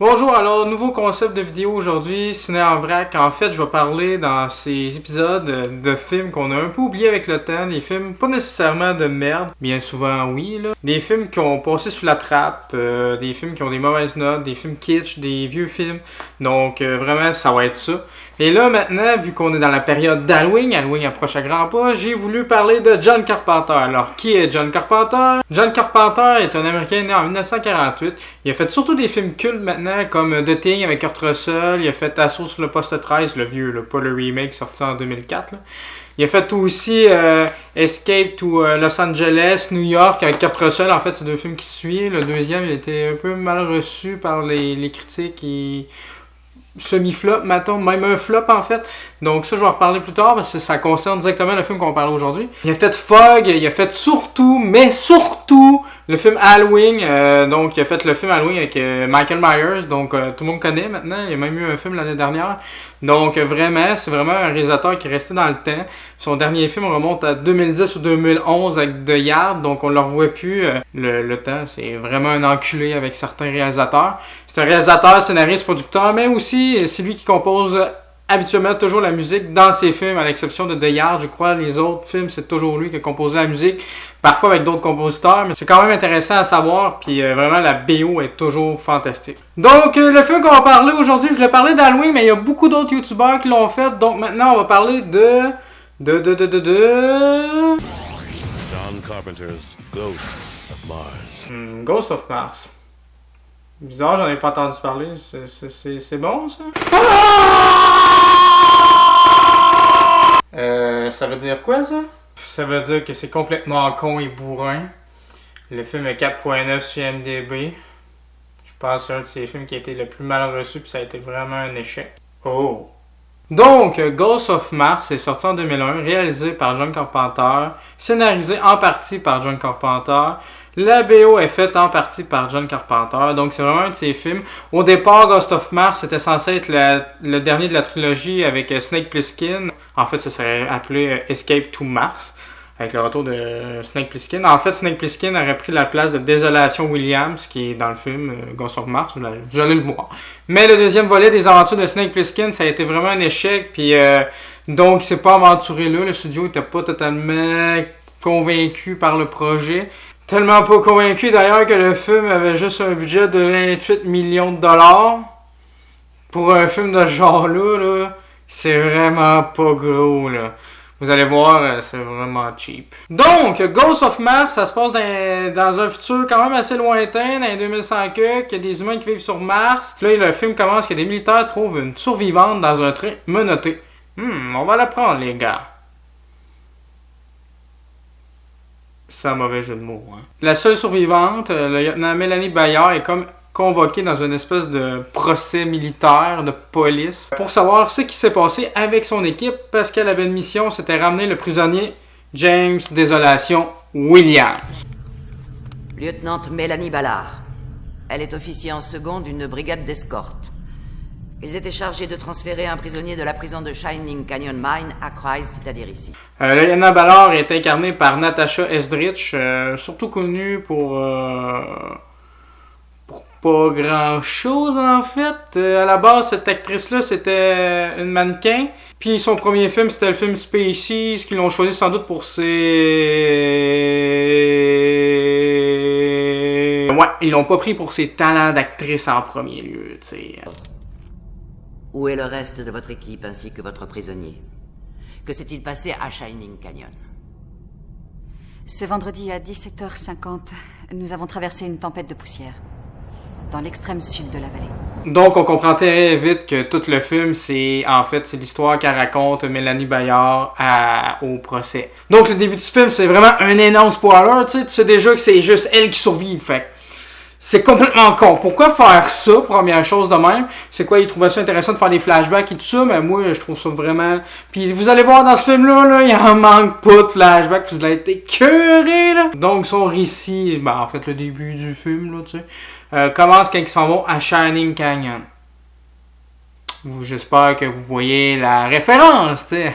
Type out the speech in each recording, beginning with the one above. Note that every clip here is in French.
Bonjour, alors nouveau concept de vidéo aujourd'hui, Ciné en vrac. En fait, je vais parler dans ces épisodes de films qu'on a un peu oubliés avec le temps, des films pas nécessairement de merde, bien souvent oui, là. Des films qui ont passé sous la trappe, des films qui ont des mauvaises notes, des films kitsch, des vieux films. Donc vraiment, ça va être ça. Et là maintenant, vu qu'on est dans la période d'Halloween, Halloween approche à grands pas, j'ai voulu parler de John Carpenter. Alors, qui est John Carpenter? John Carpenter est un Américain né en 1948. Il a fait surtout des films cultes maintenant, comme The Thing avec Kurt Russell. Il a fait Assaut sur le poste 13, le vieux, là, pas le remake sorti en 2004. Là. Il a fait aussi Escape to Los Angeles, New York avec Kurt Russell. En fait, c'est deux films qui suivent. Le deuxième, il a été un peu mal reçu par les critiques et semi-flop, mettons, même un flop en fait. Donc ça, je vais en reparler plus tard parce que ça concerne directement le film qu'on va parler aujourd'hui. Il a fait Fog, il a fait surtout le film Halloween. Donc il a fait le film Halloween avec Michael Myers, donc tout le monde connaît maintenant. Il y a même eu un film l'année dernière. Donc vraiment, c'est vraiment un réalisateur qui est resté dans le temps. Son dernier film remonte à 2010 ou 2011 avec The Yard, donc on ne le revoit plus. Le temps, c'est vraiment un enculé avec certains réalisateurs. C'est un réalisateur, scénariste, producteur, mais aussi c'est lui qui compose habituellement toujours la musique dans ses films, à l'exception de The Yard. Je crois les autres films, c'est toujours lui qui a composé la musique, parfois avec d'autres compositeurs, mais c'est quand même intéressant à savoir, puis vraiment la BO est toujours fantastique. Donc le film qu'on va parler aujourd'hui, je voulais parler d'Halloween, mais il y a beaucoup d'autres youtubeurs qui l'ont fait, donc maintenant on va parler de John Carpenter's Ghosts of Mars. Ghost of Mars. Bizarre, j'en ai pas entendu parler. C'est bon, ça? Ça veut dire quoi, ça? Ça veut dire que c'est complètement con et bourrin. Le film est 4.9 sur IMDb. Je pense que c'est un de ces films qui a été le plus mal reçu, puis ça a été vraiment un échec. Oh! Donc, Ghost of Mars est sorti en 2001, réalisé par John Carpenter, scénarisé en partie par John Carpenter. La BO est faite en partie par John Carpenter, donc c'est vraiment un de ses films. Au départ, Ghost of Mars était censé être le dernier de la trilogie avec Snake Plissken. En fait, ça serait appelé Escape to Mars, avec le retour de Snake Plissken. En fait, Snake Plissken aurait pris la place de Désolation Williams, qui est dans le film Ghost of Mars, vous allez le voir. Mais le deuxième volet des aventures de Snake Plissken, ça a été vraiment un échec, puis donc il s'est pas aventuré là. Le studio n'était pas totalement convaincu par le projet. Tellement pas convaincu d'ailleurs que le film avait juste un budget de 28 millions de dollars. Pour un film de ce genre-là, c'est vraiment pas gros, là. Vous allez voir, c'est vraiment cheap. Donc, Ghost of Mars, ça se passe dans un futur quand même assez lointain, dans les 2100 qu'il y a des humains qui vivent sur Mars. Là, le film commence que des militaires trouvent une survivante dans un train menotté. On va la prendre, les gars. C'est un mauvais jeu de mots. Hein. La seule survivante, le lieutenant Mélanie Bayard, est comme convoquée dans une espèce de procès militaire de police pour savoir ce qui s'est passé avec son équipe parce qu'elle avait une mission, c'était ramener le prisonnier James Désolation Williams. Lieutenant Mélanie Ballard. Elle est officier en second d'une brigade d'escorte. Ils étaient chargés de transférer un prisonnier de la prison de Shining Canyon Mine à Christ, c'est-à-dire ici. Lieutenant Ballard est incarnée par Natasha Estrich, surtout connue pour pas grand-chose en fait. À la base, cette actrice-là, c'était une mannequin. Puis son premier film, c'était le film Species, qu'ils l'ont choisi sans doute pour ses... Ouais, ils l'ont pas pris pour ses talents d'actrice en premier lieu, tu sais. Où est le reste de votre équipe ainsi que votre prisonnier? Que s'est-il passé à Shining Canyon? Ce vendredi à 17h50, nous avons traversé une tempête de poussière dans l'extrême sud de la vallée. Donc on comprend très vite que tout le film, c'est l'histoire qu'elle raconte Mélanie Bayard au procès. Donc le début du film, c'est vraiment un énorme spoiler, tu sais déjà que c'est juste elle qui survit, fait. C'est complètement con. Pourquoi faire ça, première chose de même? C'est quoi, ils trouvaient ça intéressant de faire des flashbacks et tout ça, mais moi, je trouve ça vraiment... Puis vous allez voir dans ce film-là, il en manque pas de flashbacks, puis vous allez être écœurés, là. Donc son récit, en fait, le début du film, là, tu sais, commence quand ils s'en vont à Shining Canyon. J'espère que vous voyez la référence, tu sais.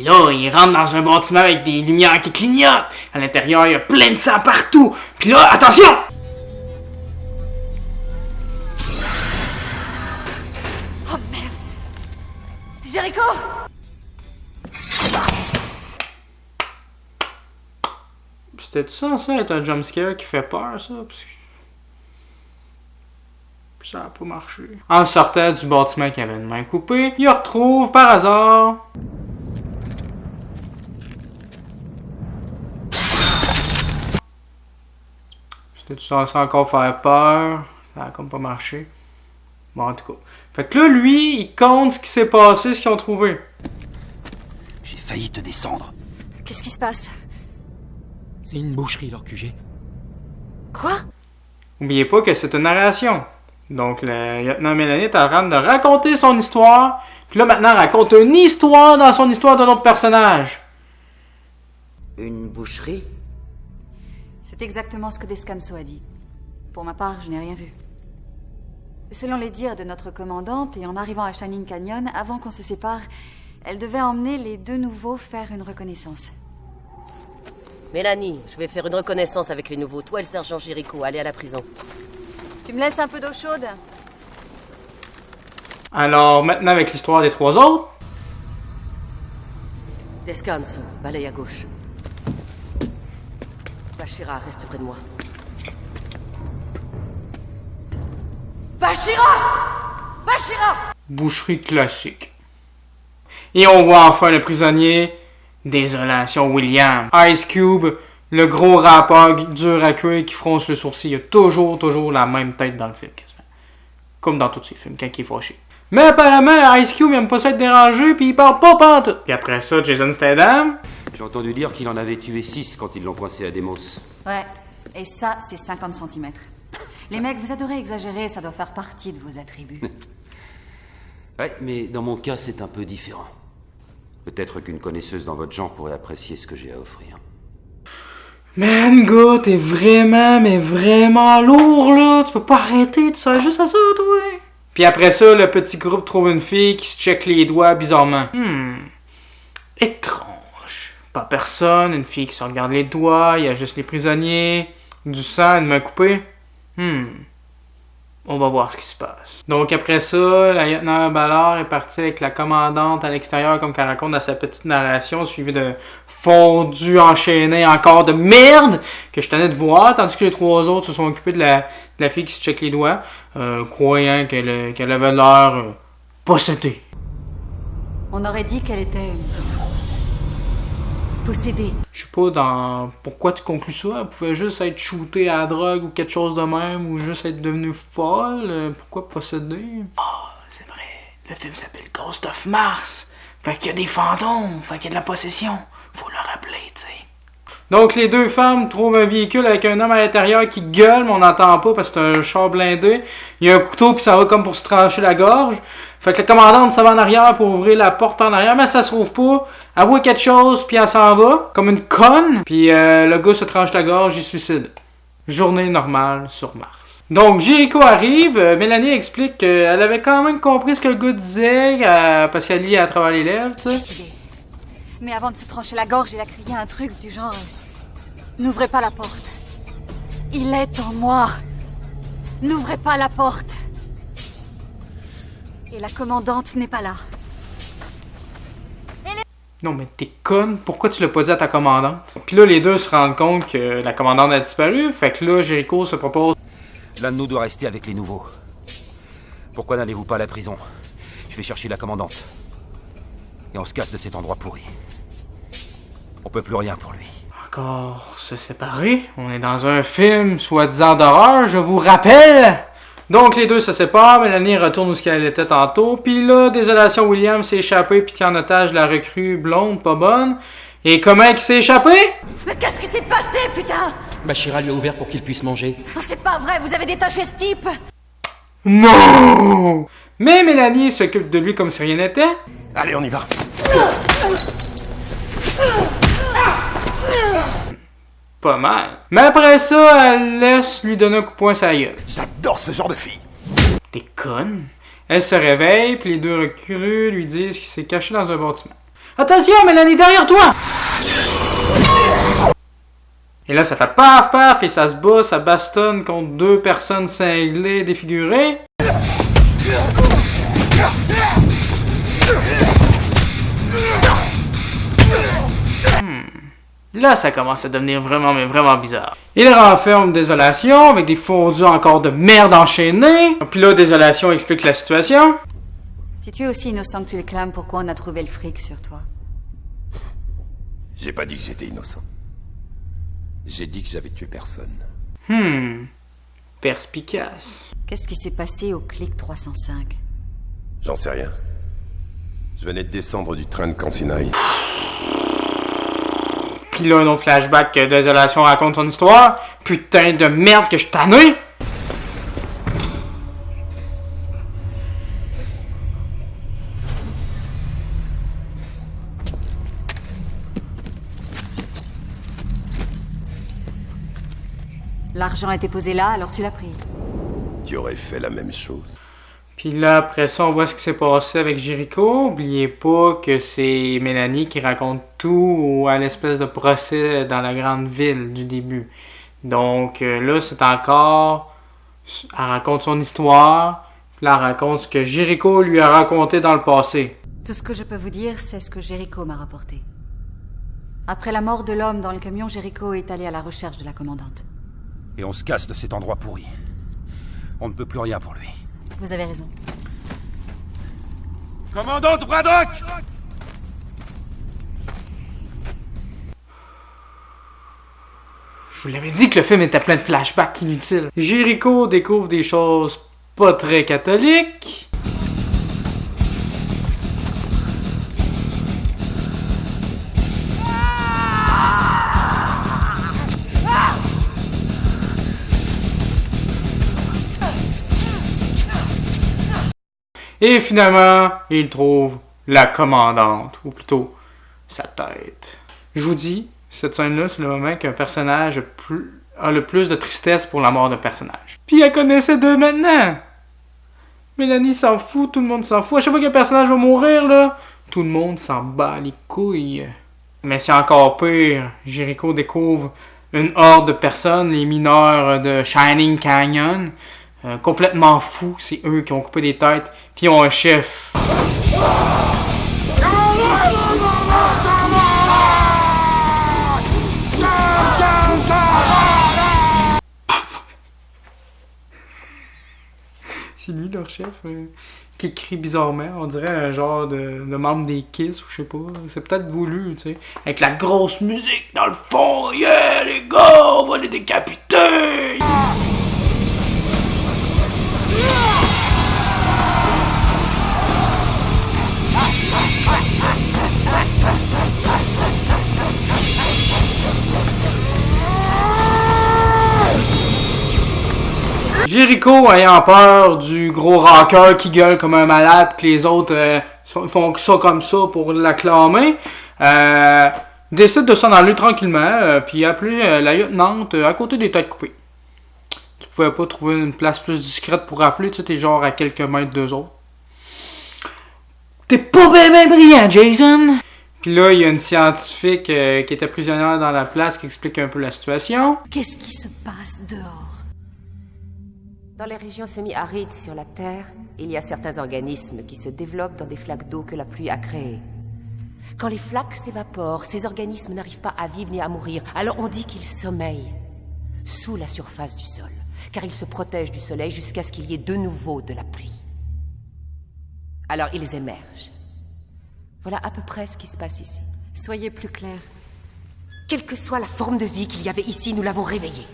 Puis là, il rentre dans un bâtiment avec des lumières qui clignotent. À l'intérieur, il y a plein de sang partout. Puis là, attention! Oh merde! Jericho! C'était censé être un jumpscare qui fait peur, ça? Parce que ça n'a pas marché. En sortant du bâtiment qui avait une main coupée, il retrouve par hasard... C'était censé encore faire peur. Ça a comme pas marché. Bon, en tout cas. Fait que là, lui, il compte ce qui s'est passé, ce qu'ils ont trouvé. J'ai failli te descendre. Qu'est-ce qui se passe? C'est une boucherie, leur QG. Quoi? N'oubliez pas que c'est une narration. Donc, le lieutenant Mélanie est en train de raconter son histoire. Puis là, maintenant, elle raconte une histoire dans son histoire d'un autre personnage. Une boucherie? C'est exactement ce que Descanso a dit. Pour ma part, je n'ai rien vu. Selon les dires de notre commandante, et en arrivant à Shining Canyon, avant qu'on se sépare, elle devait emmener les deux nouveaux faire une reconnaissance. Mélanie, je vais faire une reconnaissance avec les nouveaux. Toi et le sergent Jericho, allez à la prison. Tu me laisses un peu d'eau chaude? Alors, maintenant, avec l'histoire des trois autres. Descanso, balaye à gauche. Bashira, reste près de moi. Bashira! Bashira! Boucherie classique. Et on voit enfin le prisonnier. Désolation, William. Ice Cube, le gros rappeur dur à cuire qui fronce le sourcil. Il a toujours la même tête dans le film, quasiment. Comme dans tous ses films, quand il est fâché. Mais apparemment, Ice Cube, il aime pas ça être dérangé, puis il parle pas pantoute. Puis après ça, Jason Statham. J'ai entendu dire qu'il en avait tué 6 quand ils l'ont coincé à Demos. Ouais, et ça, c'est 50 cm. Les mecs, vous adorez exagérer, ça doit faire partie de vos attributs. Ouais, mais dans mon cas, c'est un peu différent. Peut-être qu'une connaisseuse dans votre genre pourrait apprécier ce que j'ai à offrir. Man, gars, t'es vraiment lourd, là. Tu peux pas arrêter, tu sers juste à ça, toi. Puis après ça, le petit groupe trouve une fille qui se check les doigts bizarrement. Étrange. Pas personne, une fille qui se regarde les doigts, il y a juste les prisonniers, du sang, une main coupée. On va voir ce qui se passe. Donc après ça, la lieutenant Ballard est partie avec la commandante à l'extérieur, comme qu'elle raconte dans sa petite narration, suivie de fondus enchaînés encore de merde que je tenais de voir, tandis que les trois autres se sont occupés de la fille qui se check les doigts, croyant qu'elle avait l'air possédée. On aurait dit qu'elle était possédée. Je sais pas dans pourquoi tu conclus ça. Elle pouvait juste être shootée à la drogue ou quelque chose de même, ou juste être devenue folle. Pourquoi possédée? Ah, c'est vrai. Le film s'appelle Ghost of Mars. Fait qu'il y a des fantômes. Fait qu'il y a de la possession. Faut le rappeler, tu sais. Donc les deux femmes trouvent un véhicule avec un homme à l'intérieur qui gueule, mais on n'entend pas parce que c'est un char blindé. Il y a un couteau puis ça va comme pour se trancher la gorge. Fait que la commandante s'en va en arrière pour ouvrir la porte par en arrière, mais ça se trouve pas. Elle voit quelque chose puis elle s'en va, comme une conne. Puis le gars se tranche la gorge, il suicide. Journée normale sur Mars. Donc Jericho arrive, Mélanie explique qu'elle avait quand même compris ce que le gars disait, parce qu'elle lit à travers les lèvres, tu sais. Suicidée. Mais avant de se trancher la gorge, il a crié un truc du genre... N'ouvrez pas la porte. Il est en moi. N'ouvrez pas la porte. Et la commandante n'est pas là. Non mais t'es conne, pourquoi tu l'as pas dit à ta commandante? Puis là les deux se rendent compte que la commandante a disparu, fait que là Jericho se propose... L'un de nous doit rester avec les nouveaux. Pourquoi n'allez-vous pas à la prison? Je vais chercher la commandante. Et on se casse de cet endroit pourri. On peut plus rien pour lui. Encore se séparer? On est dans un film soi-disant d'horreur, je vous rappelle! Donc les deux se séparent, Mélanie retourne où elle était tantôt, puis là, désolation, William s'est échappé puis tient en otage la recrue blonde, pas bonne. Et comment il s'est échappé? Mais qu'est-ce qui s'est passé, putain? Bashira lui a ouvert pour qu'il puisse manger. Oh, c'est pas vrai, vous avez détaché ce type? Non! Mais Mélanie s'occupe de lui comme si rien n'était. Allez, on y va. Pas mal. Mais après ça, elle laisse lui donner un coup de poing sur la gueule. J'adore ce genre de fille. T'es conne? Elle se réveille, puis les deux recrues lui disent qu'il s'est caché dans un bâtiment. Attention, Mélanie, derrière toi! Et là, ça fait paf, paf, et ça se bat, ça bastonne contre deux personnes cinglées, défigurées. Là, ça commence à devenir vraiment, mais vraiment bizarre. Il renferme Désolation avec des fondus encore de merde enchaînés. Puis là, Désolation explique la situation. Si tu es aussi innocent que tu le clames, pourquoi on a trouvé le fric sur toi? J'ai pas dit que j'étais innocent. J'ai dit que j'avais tué personne. Perspicace. Qu'est-ce qui s'est passé au clic 305? J'en sais rien. Je venais de descendre du train de Cancinai. Puis là, un autre flashback que Désolation raconte son histoire. Putain de merde que je tanné! L'argent était posé là, alors tu l'as pris. Tu aurais fait la même chose. Puis là, après ça, on voit ce qui s'est passé avec Jericho. Oubliez pas que c'est Mélanie qui raconte tout à l'espèce de procès dans la grande ville du début. Donc là, c'est encore... Elle raconte son histoire. Puis là, elle raconte ce que Jericho lui a raconté dans le passé. Tout ce que je peux vous dire, c'est ce que Jericho m'a rapporté. Après la mort de l'homme dans le camion, Jericho est allé à la recherche de la commandante. Et on se casse de cet endroit pourri. On ne peut plus rien pour lui. Vous avez raison. Commandante Braddock! Je vous l'avais dit que le film était plein de flashbacks inutiles. Jericho découvre des choses pas très catholiques. Et finalement, il trouve la commandante, ou plutôt sa tête. Je vous dis, cette scène-là, c'est le moment qu'un personnage a le plus de tristesse pour la mort d'un personnage. Puis elle connaissait d'eux maintenant! Mélanie s'en fout, tout le monde s'en fout. À chaque fois qu'un personnage va mourir, là, tout le monde s'en bat les couilles. Mais c'est encore pire. Jericho découvre une horde de personnes, les mineurs de Shining Canyon, complètement fous. C'est eux qui ont coupé des têtes, puis ils ont un chef. C'est lui leur chef qui crie bizarrement. On dirait un genre de membre des Kiss ou je sais pas. C'est peut-être voulu, tu sais. Avec la grosse musique dans le fond. Yeah, les gars, on va les décapiter! Jericho, ayant peur du gros rocker qui gueule comme un malade, que les autres font ça comme ça pour l'acclamer, décide de s'en aller tranquillement, puis appeler la lieutenante à côté des têtes coupées. Tu pouvais pas trouver une place plus discrète pour appeler, tu sais, t'es genre à quelques mètres d'eux autres. T'es pas bien brillant, Jason! Puis là, il y a une scientifique qui était prisonnière dans la place qui explique un peu la situation. Qu'est-ce qui se passe dehors? Dans les régions semi-arides sur la Terre, il y a certains organismes qui se développent dans des flaques d'eau que la pluie a créées. Quand les flaques s'évaporent, ces organismes n'arrivent pas à vivre ni à mourir, alors on dit qu'ils sommeillent sous la surface du sol, car ils se protègent du soleil jusqu'à ce qu'il y ait de nouveau de la pluie. Alors ils émergent. Voilà à peu près ce qui se passe ici. Soyez plus clair. Quelle que soit la forme de vie qu'il y avait ici, nous l'avons réveillée.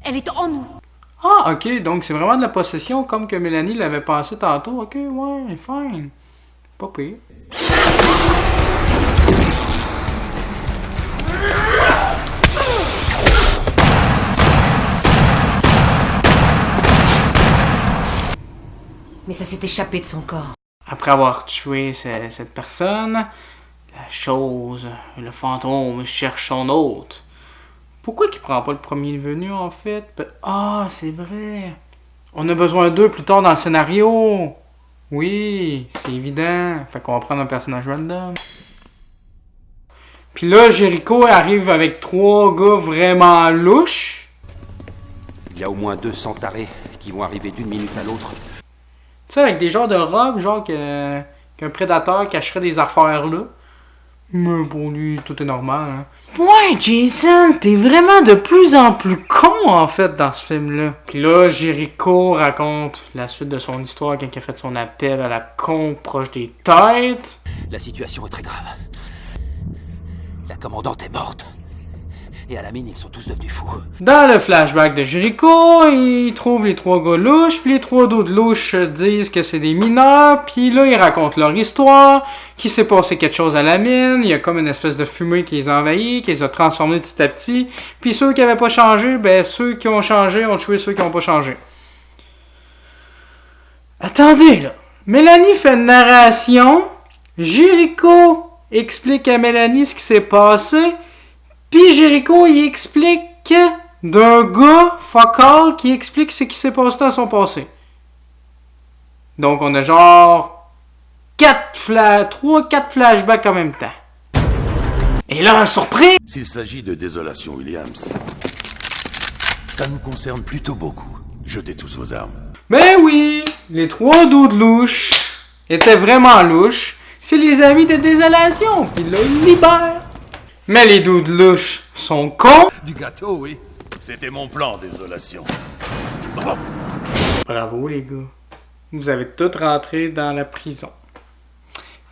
Elle est en nous. Ah, ok, donc c'est vraiment de la possession comme que Mélanie l'avait pensé tantôt. Ok, ouais, fine. Pas pire. Mais ça s'est échappé de son corps. Après avoir tué cette personne, la chose, le fantôme cherche son hôte. Pourquoi qu'il prend pas le premier venu, en fait? Ah, c'est vrai. On a besoin d'eux plus tard dans le scénario. Oui, c'est évident. Fait qu'on va prendre un personnage random. Puis là, Jericho arrive avec 3 gars vraiment louches. Il y a au moins 200 tarés qui vont arriver d'une minute à l'autre. Tu sais, avec des genres de robes, genre qu'un prédateur cacherait des affaires là. Mais pour lui, tout est normal, hein. Ouais, Jason, t'es vraiment de plus en plus con, en fait, dans ce film-là. Puis là, Jericho raconte la suite de son histoire quand il a fait son appel à la con proche des têtes. La situation est très grave. La commandante est morte. Et à la mine, ils sont tous devenus fous. Dans le flashback de Jericho, il trouve les 3 gars louches, puis les 3 d'autres louches disent que c'est des mineurs, puis là, ils racontent leur histoire, qu'il s'est passé quelque chose à la mine, il y a comme une espèce de fumée qui les a envahis, qui les a transformés petit à petit, puis ceux qui n'avaient pas changé, ben ceux qui ont changé ont tué ceux qui n'ont pas changé. Attendez, là. Mélanie fait une narration, Jericho explique à Mélanie ce qui s'est passé, puis Jericho, il explique d'un gars, fuck all, qui explique ce qui s'est passé dans son passé. Donc, on a genre 3-4 flashbacks en même temps. Et là, surprise! S'il s'agit de Désolation Williams, ça nous concerne plutôt beaucoup. Jetez tous vos armes. Ben oui, les 3 dudes louches étaient vraiment louches. C'est les amis de Désolation, puis là, ils libèrent. Mais les dudes louches sont cons. Du gâteau, oui. C'était mon plan, Désolation. Bravo, les gars. Vous avez tous rentré dans la prison.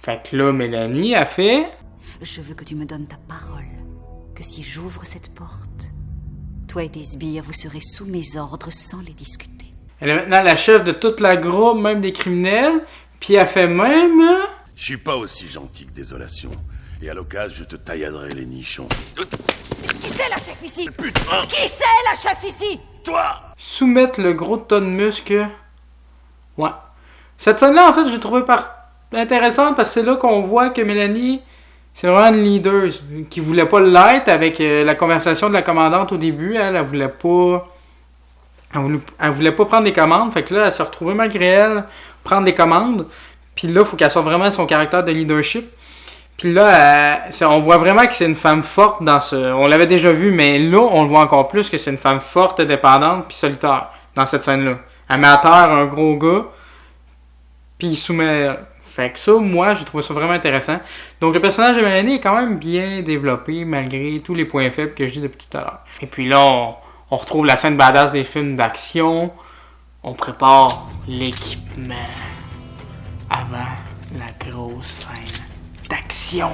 Fait que là, Mélanie a fait... Je veux que tu me donnes ta parole. Que si j'ouvre cette porte, toi et tes sbires, vous serez sous mes ordres sans les discuter. Elle est maintenant la chef de toute la groupe, même des criminels. Puis elle fait même... Je suis pas aussi gentil que Désolation. Et à l'occasion, je te tailladerai les nichons. Qui c'est la chef ici? Putain! Qui c'est la chef ici? Toi! Soumettre le gros tas de muscles. Ouais. Cette scène-là, en fait, j'ai trouvé intéressante parce que c'est là qu'on voit que Mélanie, c'est vraiment une leader qui voulait pas l'être avec la conversation de la commandante au début. Elle voulait pas... Elle voulait pas prendre des commandes. Fait que là, elle s'est retrouvée malgré elle prendre des commandes. Puis là, il faut qu'elle sorte vraiment son caractère de leadership. Puis là, on voit vraiment que c'est une femme forte dans ce... On l'avait déjà vu, mais là, on le voit encore plus que c'est une femme forte, indépendante, puis solitaire dans cette scène-là. Elle met à terre un gros gars, puis il soumet... Fait que ça, moi, j'ai trouvé ça vraiment intéressant. Donc, le personnage de Mélanie est quand même bien développé, malgré tous les points faibles que je dis depuis tout à l'heure. Et puis là, on retrouve la scène badass des films d'action. On prépare l'équipement avant la grosse scène d'action.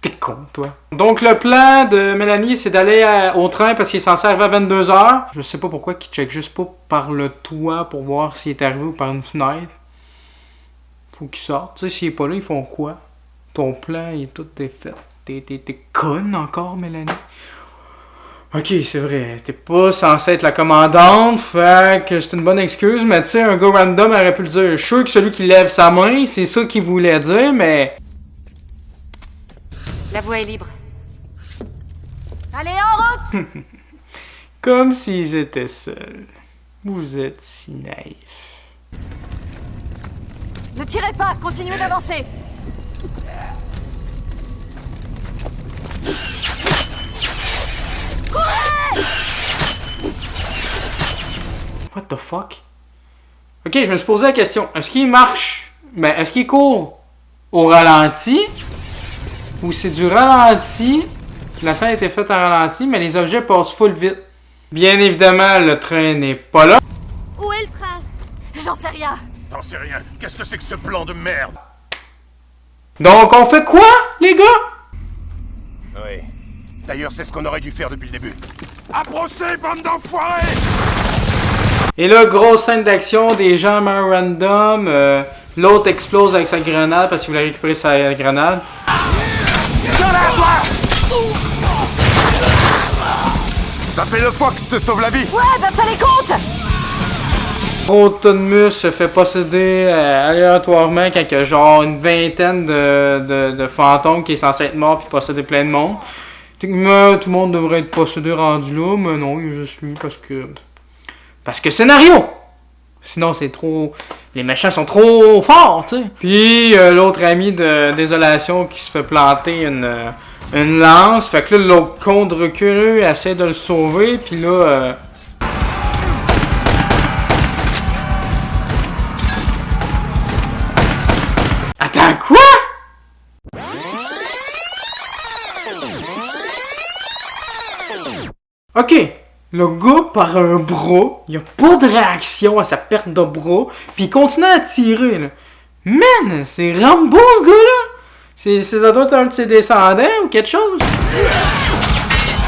T'es con, toi. Donc, le plan de Mélanie, c'est d'aller au train parce qu'il est censé arriver à 22h. Je sais pas pourquoi qu'il check juste pas par le toit pour voir s'il est arrivé ou par une fenêtre. Faut qu'il sorte. Tu sais, s'il est pas là, ils font quoi? Ton plan, il est tout défait. T'es conne encore, Mélanie? Ok, c'est vrai. T'es pas censé être la commandante, fait que c'est une bonne excuse, mais tu sais, un gars random aurait pu le dire. Je suis sûr que celui qui lève sa main, c'est ça qu'il voulait dire, mais... La voie est libre. Allez, en route! Comme s'ils étaient seuls. Vous êtes si naïfs. Ne tirez pas, continuez d'avancer. Courez! What the fuck? Ok, je me suis posé la question. Est-ce qu'il marche? Ben, est-ce qu'il court au ralenti? Ou c'est du ralenti? La scène a été faite en ralenti, mais les objets passent full vite. Bien évidemment, le train n'est pas là. Où est le train? J'en sais rien. T'en sais rien. Qu'est-ce que c'est que ce plan de merde? Donc, on fait quoi, les gars? Oui. D'ailleurs, c'est ce qu'on aurait dû faire depuis le début. À procès, bande d'enfoirés! Et là, grosse scène d'action, des gens meurent random. L'autre explose avec sa grenade parce qu'il voulait récupérer sa grenade. Ça fait 2 fois que je te sauve la vie! Ouais, bah fallait compte! Gros tas de muscles se fait posséder aléatoirement quand il y a genre une vingtaine de fantômes qui est censé être mort puis posséder plein de monde. Techniquement, tout le monde devrait être possédé rendu là, mais non, il y a juste lui parce que scénario! Sinon, c'est trop... Les méchants sont trop forts, tu sais. Puis, l'autre ami de Désolation qui se fait planter une lance. Fait que là, l'autre con de recul essaie de le sauver. Puis là... Attends, quoi? Ok. Le gars par un bras, il a pas de réaction à sa perte de bras, puis il continue à tirer, là. Man, c'est Rambo, ce gars-là! Ça doit être un de ses descendants ou quelque chose?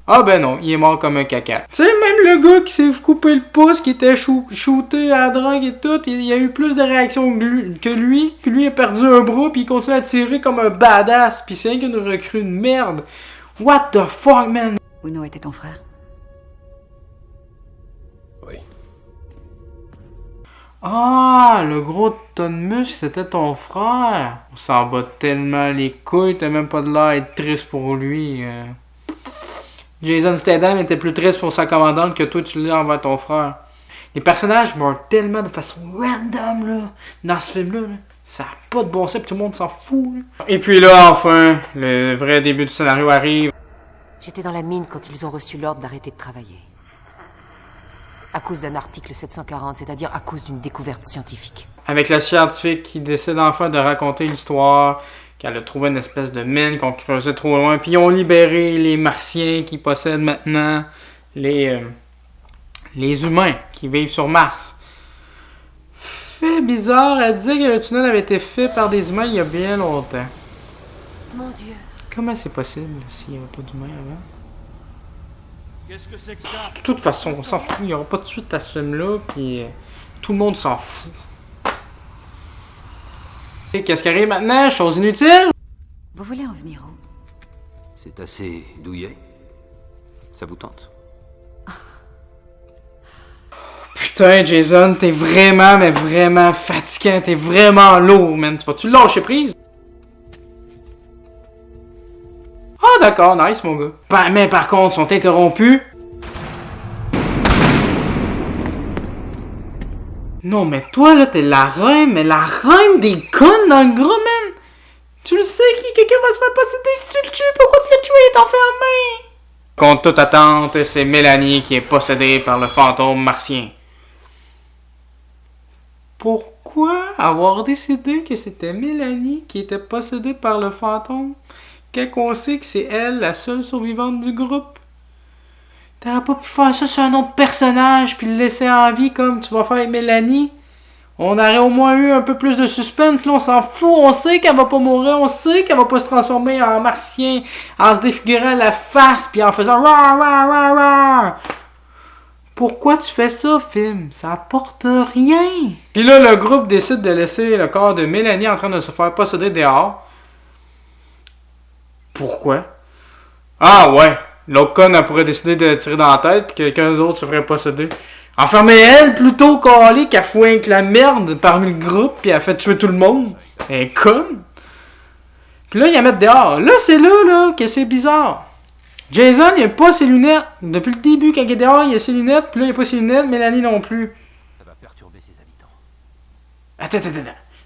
Ah ben non, il est mort comme un caca. Tu sais, même le gars qui s'est coupé le pouce, qui était shooté à la drogue et tout, il a eu plus de réactions que lui, puis lui il a perdu un bras, puis il continue à tirer comme un badass, puis c'est rien qu'une recrue de merde. What the fuck, man? Uno était ton frère? Oui. Ah, le gros tas de muscles, c'était ton frère. On s'en bat tellement les couilles, t'as même pas de l'air d'être triste pour lui. Jason Statham était plus triste pour sa commandante que toi tu l'es envers ton frère. Les personnages meurent tellement de façon random là, dans ce film-là. Là. Ça n'a pas de bon sens, tout le monde s'en fout. Là. Et puis là, enfin, le vrai début du scénario arrive. J'étais dans la mine quand ils ont reçu l'ordre d'arrêter de travailler. À cause d'un article 740, c'est-à-dire à cause d'une découverte scientifique. Avec le scientifique qui décide enfin de raconter l'histoire, qu'elle a trouvé une espèce de mine qu'on creusait trop loin, puis ils ont libéré les Martiens qui possèdent maintenant les humains qui vivent sur Mars. Fait bizarre, elle disait que le tunnel avait été fait par des humains il y a bien longtemps. Mon Dieu. Comment c'est possible s'il n'y avait pas d'humains avant? Qu'est-ce que c'est que ça? De toute façon, on s'en fout, il n'y aura pas de suite à ce film-là, puis tout le monde s'en fout. Et qu'est-ce qui arrive maintenant? Chose inutile? Vous voulez en venir où? C'est assez douillet. Ça vous tente? Putain, Jason, t'es vraiment, mais vraiment fatigant, t'es vraiment lourd, man. Tu vas-tu lâcher prise? Ah, d'accord, nice, mon gars. Mais par contre, sont interrompus. Non, mais toi, là, t'es la reine, mais la reine des connes dans le gros, man. Tu le sais, quelqu'un va se faire posséder si tu le tues. Pourquoi tu l'as tué? Il est enfermé. Contre toute attente, c'est Mélanie qui est possédée par le fantôme martien. Pourquoi avoir décidé que c'était Mélanie qui était possédée par le fantôme quand on sait que c'est elle la seule survivante du groupe? T'aurais pas pu faire ça sur un autre personnage puis le laisser en vie comme tu vas faire avec Mélanie? On aurait au moins eu un peu plus de suspense, là on s'en fout, on sait qu'elle va pas mourir, on sait qu'elle va pas se transformer en martien en se défigurant la face puis en faisant rah rah rah rah. Pourquoi tu fais ça, film? Ça apporte rien. Puis là, le groupe décide de laisser le corps de Mélanie en train de se faire posséder dehors. Pourquoi? Ah ouais, l'autre conne, elle pourrait décider de tirer dans la tête puis quelqu'un d'autre se ferait posséder. Enfermez elle plutôt calée qu'elle fouine la merde parmi le groupe puis elle fait tuer tout le monde. Elle est conne. Puis là, il la met dehors. Là, c'est là que c'est bizarre. Jason, il a pas ses lunettes. Depuis le début, quand il est dehors, il a ses lunettes. Puis là, il a pas ses lunettes. Mélanie non plus. Ça va perturber ses habitants. Attends.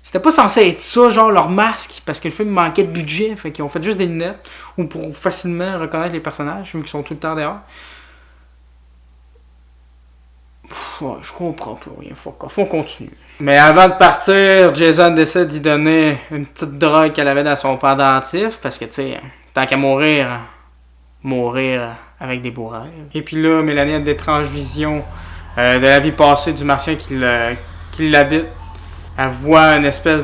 C'était pas censé être ça, genre leur masque, parce que le film manquait de budget. Fait qu'ils ont fait juste des lunettes. Ou pour facilement reconnaître les personnages, vu qu'ils sont tout le temps dehors. Ouais, je comprends plus rien. Faut continuer. Mais avant de partir, Jason décide d'y donner une petite drogue qu'elle avait dans son pendentif. Parce que, tu sais, tant qu'à mourir avec des beaux rêves. Et puis là, Mélanie a d'étranges visions de la vie passée du martien qui l'habite. Elle voit une espèce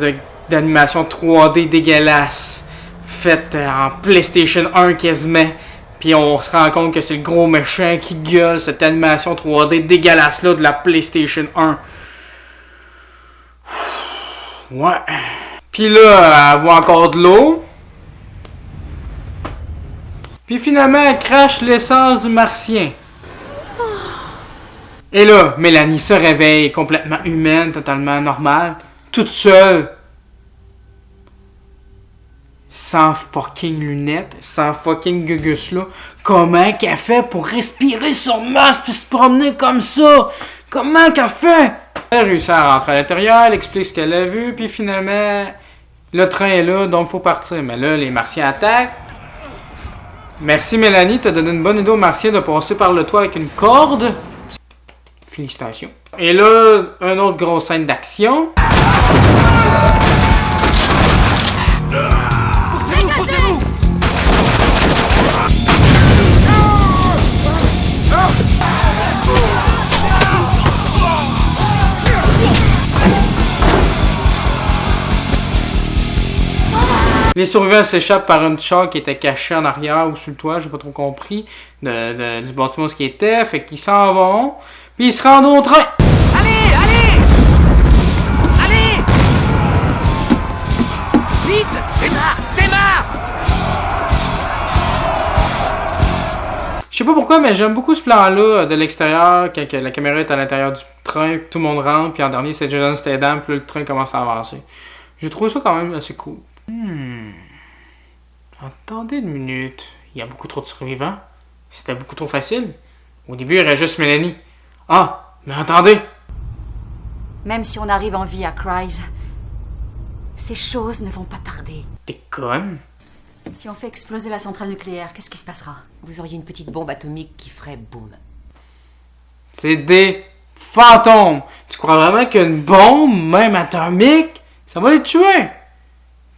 d'animation 3D dégueulasse, faite en PlayStation 1 quasiment. Puis on se rend compte que c'est le gros méchant qui gueule cette animation 3D dégueulasse là de la PlayStation 1. Ouais. Puis là, elle voit encore de l'eau. Puis finalement, elle crache l'essence du martien. Et là, Mélanie se réveille complètement humaine, totalement normale, toute seule. Sans fucking lunettes, sans fucking gugus là. Comment qu'elle fait pour respirer sur Mars puis se promener comme ça? Comment qu'elle fait? Elle réussit à rentrer à l'intérieur, elle explique ce qu'elle a vu, puis finalement, le train est là, donc faut partir. Mais là, les Martiens attaquent. Merci Mélanie, t'as donné une bonne idée aux Martiens de passer par le toit avec une corde. Félicitations. Et là, une autre grosse scène d'action. Poussez-vous! Les survivants s'échappent par une char qui était cachée en arrière ou sur le toit, j'ai pas trop compris, du bâtiment ce qui était, fait qu'ils s'en vont, puis ils se rendent au train. Allez! Vite! Démarre! Je sais pas pourquoi, mais j'aime beaucoup ce plan-là de l'extérieur, quand la caméra est à l'intérieur du train, puis tout le monde rentre, puis en dernier c'est Jason Statham, puis là, le train commence à avancer. J'ai trouvé ça quand même assez cool. Attendez une minute. Il y a beaucoup trop de survivants. C'était beaucoup trop facile. Au début, il y aurait juste Mélanie. Ah, mais attendez! Même si on arrive en vie à Kryze, ces choses ne vont pas tarder. T'es conne? Si on fait exploser la centrale nucléaire, qu'est-ce qui se passera? Vous auriez une petite bombe atomique qui ferait boum. C'est des fantômes! Tu crois vraiment qu'une bombe, même atomique, ça va les tuer?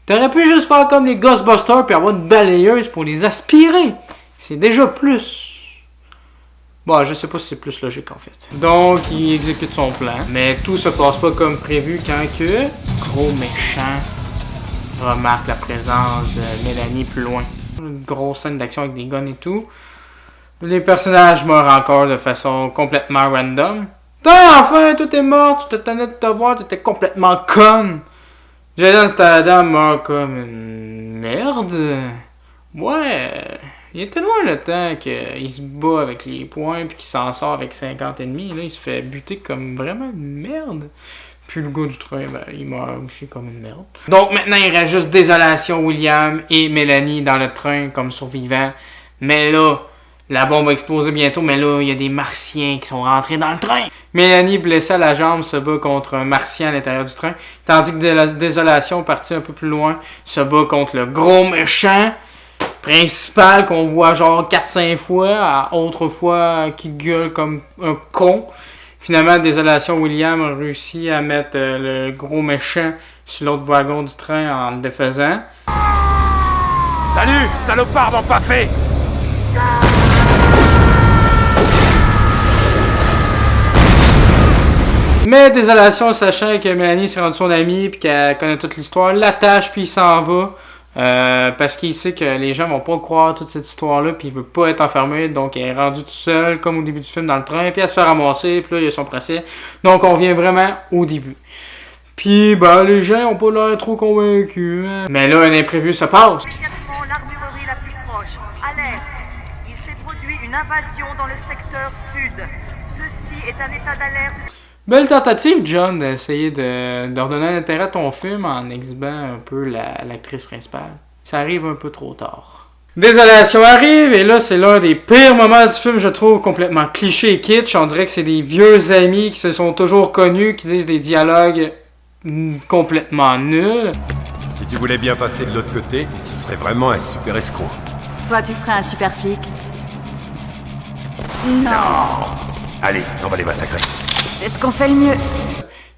T'aurais pu juste faire comme les Ghostbusters puis avoir une balayeuse pour les aspirer. C'est déjà plus. Bon, je sais pas si c'est plus logique en fait. Donc, il exécute son plan. Mais tout se passe pas comme prévu quand que gros méchant remarque la présence de Mélanie plus loin. Une grosse scène d'action avec des guns et tout. Les personnages meurent encore de façon complètement random. Enfin, tout est mort, tu te tenais de te voir, tu étais complètement conne. Jason Statham meurt comme une merde. Ouais, il est tellement le temps qu'il se bat avec les poings puis qu'il s'en sort avec 50 ennemis. Là, il se fait buter comme vraiment une merde. Puis le gars du train, ben, il meurt aussi comme une merde. Donc maintenant, il reste juste Désolation, William et Mélanie dans le train comme survivants. Mais là, la bombe va exploser bientôt, mais là, il y a des Martiens qui sont rentrés dans le train. Mélanie, blessée à la jambe, se bat contre un Martien à l'intérieur du train, tandis que Désolation, partie un peu plus loin, se bat contre le gros méchant principal qu'on voit genre 4-5 fois, à autre fois qui gueule comme un con. Finalement, Désolation, William a réussi à mettre le gros méchant sur l'autre wagon du train en le défaisant. Salut, salopard m'empaffé! Mais Désolation, sachant que Mélanie s'est rendue son amie puis qu'elle connaît toute l'histoire, l'attache puis il s'en va. Parce qu'il sait que les gens vont pas croire toute cette histoire-là puis il veut pas être enfermé. Donc il est rendu tout seul, comme au début du film dans le train, puis elle se fait ramasser, puis là il y a son procès. Donc on revient vraiment au début. Puis ben les gens ont pas l'air trop convaincus. Hein. Mais là un imprévu se passe. Immédiatement l'armurerie la plus proche. Alerte! Il s'est produit une invasion dans le secteur sud. Ceci est un état d'alerte. Belle tentative, John, d'essayer de redonner un intérêt à ton film en exhibant un peu l'actrice principale. Ça arrive un peu trop tard. Désolation arrive, et là, c'est l'un des pires moments du film, je trouve, complètement cliché et kitsch. On dirait que c'est des vieux amis qui se sont toujours connus, qui disent des dialogues complètement nuls. Si tu voulais bien passer de l'autre côté, tu serais vraiment un super escroc. Toi, tu ferais un super flic. Non. Allez, on va les massacrer. C'est ce qu'on fait le mieux.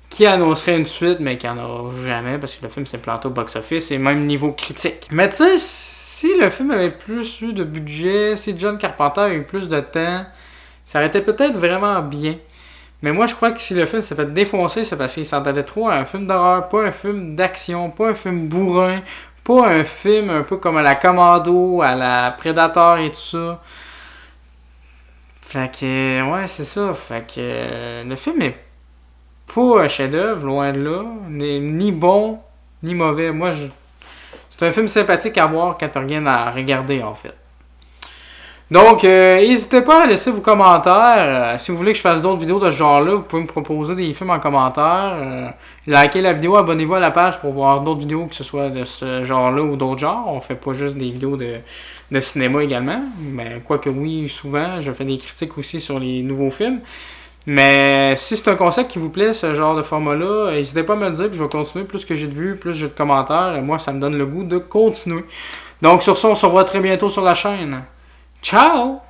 Qui annoncerait une suite, mais qui en aura jamais, parce que le film s'est planté au box-office, et même niveau critique. Mais tu sais, si le film avait plus eu de budget, si John Carpenter avait eu plus de temps, ça aurait été peut-être vraiment bien. Mais moi, je crois que si le film s'est fait défoncer, c'est parce qu'il s'entendait trop à un film d'horreur, pas un film d'action, pas un film bourrin, pas un film un peu comme à la Commando, à la Predator et tout ça. Fait que, ouais, c'est ça. Fait que le film est pas un chef-d'œuvre, loin de là. Ni bon, ni mauvais. C'est un film sympathique à voir quand t'as rien à regarder, en fait. Donc, n'hésitez pas à laisser vos commentaires. Si vous voulez que je fasse d'autres vidéos de ce genre-là, vous pouvez me proposer des films en commentaire. Likez la vidéo, abonnez-vous à la page pour voir d'autres vidéos, que ce soit de ce genre-là ou d'autres genres. On fait pas juste des vidéos de cinéma également. Mais quoique oui, souvent, je fais des critiques aussi sur les nouveaux films. Mais si c'est un concept qui vous plaît, ce genre de format-là, n'hésitez pas à me le dire, puis je vais continuer. Plus que j'ai de vues, plus j'ai de commentaires. Moi, ça me donne le goût de continuer. Donc, sur ça, on se revoit très bientôt sur la chaîne. Ciao!